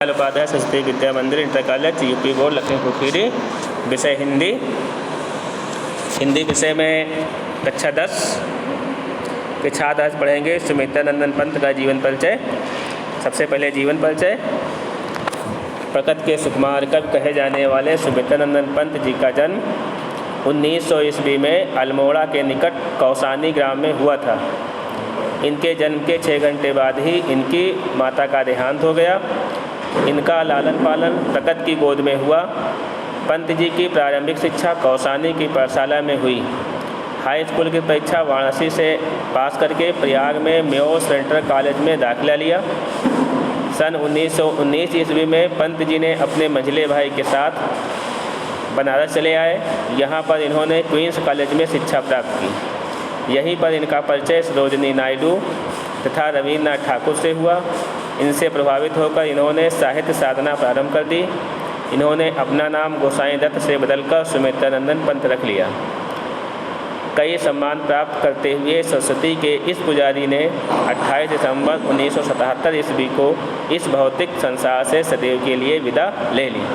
उपाध्याय सरस्वती विद्या मंदिर inter college UP board Lakhimpur Kheri. विषय हिंदी। हिंदी विषय में कक्षा 10 के छात्र आज पढ़ेंगे सुमित्रानंदन पंत का जीवन परिचय। सबसे पहले जीवन परिचय। प्रकृति के सुकुमार कवि कहे जाने वाले सुमित्रानंदन पंत जी का जन्म 1900 ईस्वी में अल्मोड़ा के निकट कौसानी ग्राम में हुआ था। इनके जन्म के 6 घंटे बाद ही इनकी माता का देहांत हो गया। इनका लालन पालन प्रकृति की गोद में हुआ। पंत जी की प्रारंभिक शिक्षा कौसानी की पाठशाला में हुई। हाई स्कूल की परीक्षा वाराणसी से पास करके प्रयाग में मेयो सेंट्रल कॉलेज में दाखिला लिया। सन 1919 ईस्वी में पंत जी ने अपने मंझले भाई के साथ बनारस चले आए। यहाँ पर इन्होंने क्वींस कॉलेज में शिक्षा प्राप्त की। यहीं पर इनका परिचय सरोजिनी नायडू तथा रवीन्द्रनाथ ठाकुर से हुआ। इनसे प्रभावित होकर इन्होंने साहित्य साधना प्रारंभ कर दी। इन्होंने अपना नाम गोसाई दत्त से बदलकर सुमित्रानंदन पंत रख लिया। कई सम्मान प्राप्त करते हुए सरस्वती के इस पुजारी ने 28 दिसंबर 1977 ईस्वी को इस भौतिक संसार से सदैव के लिए विदा ले ली।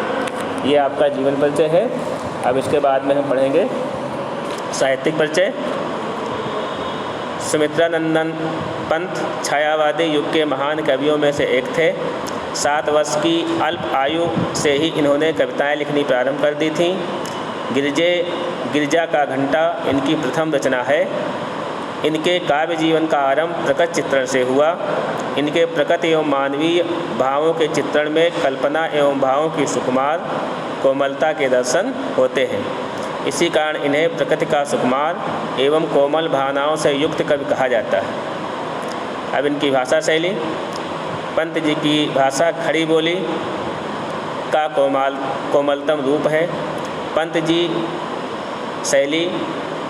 ये आपका जीवन परिचय है। अब इसके बाद में हम पढ़ेंगे साहित्यिक परिचय। सुमित्रानंदन पंत छायावादी युग के महान कवियों में से एक थे। 7 वर्ष की अल्प आयु से ही इन्होंने कविताएं लिखनी प्रारंभ कर दी थीं। गिरजा का घंटा इनकी प्रथम रचना है। इनके काव्य जीवन का आरंभ प्रकृति चित्रण से हुआ। इनके प्रकृति एवं मानवीय भावों के चित्रण में कल्पना एवं भावों की सुकुमार कोमलता के दर्शन होते हैं। इसी कारण इन्हें प्रकृति का सुकुमार एवं कोमल भावनाओं से युक्त कवि कहा जाता है। अब इनकी भाषा शैली। पंत जी की भाषा खड़ी बोली का कोमलतम रूप है। पंत जी शैली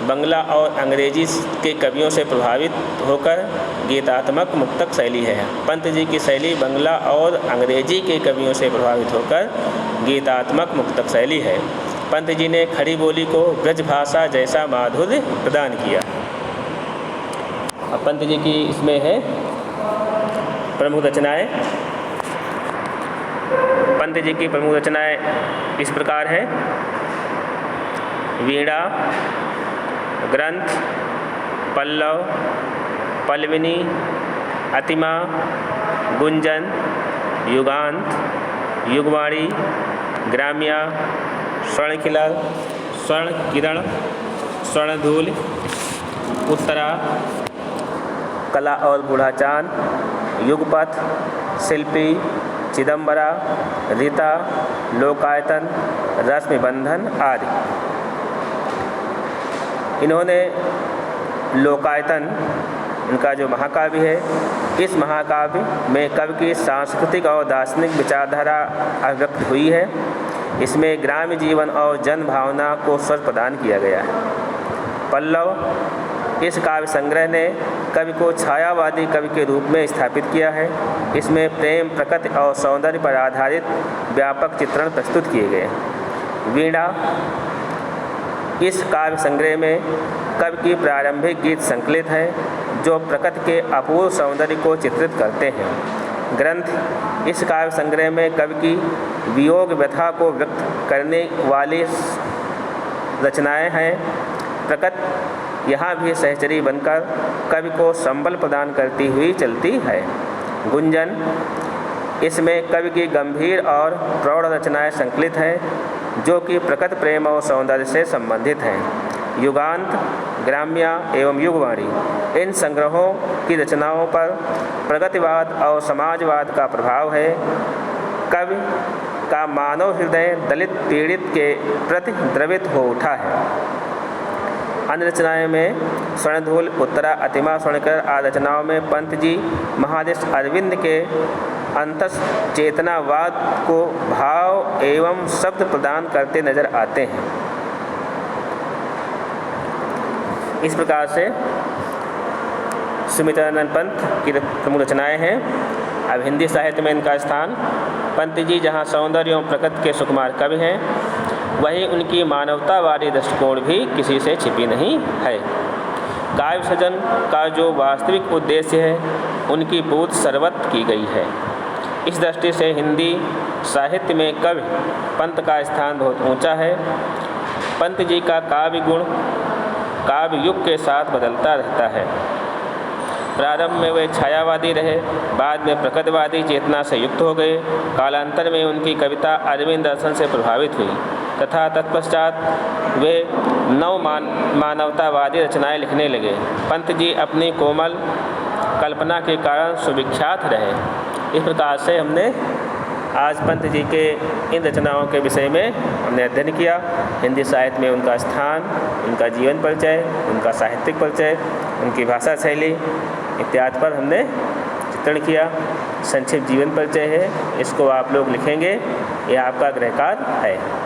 बंगला और अंग्रेजी के कवियों से प्रभावित होकर गीतात्मक मुक्तक शैली है। पंत जी की शैली बंगला और अंग्रेजी के कवियों से प्रभावित होकर गीतात्मक मुक्तक शैली है। पंत जी ने खड़ी बोली को ब्रज भाषा जैसा माधुर्य प्रदान किया। अब पंत जी की इसमें है प्रमुख रचनाएं। पंत जी की प्रमुख रचनाएं इस प्रकार हैं। वीणा, ग्रंथ, पल्लव, पल्लविनी, अतिमा, गुंजन, युगांत, युगवाणी, ग्राम्या, स्वर्णकिला, स्वर्ण किरण, स्वर्णधूल, उत्तरा, कला और बूढ़ा चांद, युगपथ, शिल्पी, चिदंबरा, रीता, लोकायतन, रश्मिबंधन आदि। इन्होंने लोकायतन इनका जो महाकाव्य है, इस महाकाव्य में कवि की सांस्कृतिक और दार्शनिक विचारधारा अभिव्यक्त हुई है। इसमें ग्राम्य जीवन और जन भावना को स्वर प्रदान किया गया है। पल्लव इस काव्य संग्रह ने कवि को छायावादी कवि के रूप में स्थापित किया है। इसमें प्रेम, प्रकृति और सौंदर्य पर आधारित व्यापक चित्रण प्रस्तुत किए गए। वीणा इस काव्य संग्रह में कवि की प्रारंभिक गीत संकलित हैं जो प्रकृति के अपूर्व सौंदर्य को चित्रित करते हैं। ग्रंथ इस काव्य संग्रह में कवि की वियोग व्यथा को व्यक्त करने वाली रचनाएं हैं। प्रकृति यहाँ भी सहचरी बनकर कवि को संबल प्रदान करती हुई चलती है। गुंजन इसमें कवि की गंभीर और प्रौढ़ रचनाएं संकलित हैं जो कि प्रकृति प्रेम और सौंदर्य से संबंधित हैं। युगांत, ग्राम्या एवं युगवाणी इन संग्रहों की रचनाओं पर प्रगतिवाद और समाजवाद का प्रभाव है। कवि का मानव हृदय दलित पीड़ित के प्रति द्रवित हो उठा है। अन्य रचनाएं में स्वर्णधूल, उत्तरा, अतिमा, स्वर्णकिरण आदि रचनाओं में पंत जी महादेश अरविंद के अंतस चेतनावाद को भाव एवं शब्द प्रदान करते नजर आते हैं। इस प्रकार से सुमित्रानंदन पंत की प्रमुख रचनाएं हैं। अब हिंदी साहित्य में इनका स्थान। पंत जी जहाँ सौंदर्य एवं प्रकृति के सुकुमार कवि हैं, वहीं उनकी मानवतावादी दृष्टिकोण भी किसी से छिपी नहीं है। काव्य सृजन का जो वास्तविक उद्देश्य है, उनकी पूर्ति सर्वत्र की गई है। इस दृष्टि से हिंदी साहित्य में कवि पंत का स्थान बहुत ऊंचा है। पंत जी का काव्य गुण काव्य युग के साथ बदलता रहता है। प्रारंभ में वे छायावादी रहे, बाद में प्रकृतिवादी चेतना से युक्त हो गए। कालांतर में उनकी कविता अरविंद दर्शन से प्रभावित हुई तथा तत्पश्चात वे मानवतावादी रचनाएं लिखने लगे। पंत जी अपनी कोमल कल्पना के कारण सुविख्यात रहे। इस प्रकार से हमने आज पंत जी के इन रचनाओं के विषय में हमने अध्ययन किया। हिंदी साहित्य में उनका स्थान, उनका जीवन परिचय, उनका साहित्यिक परिचय, उनकी भाषा शैली इत्यादि पर हमने चित्रण किया। संक्षिप्त जीवन परिचय है, इसको आप लोग लिखेंगे, ये आपका गृह कार्य है।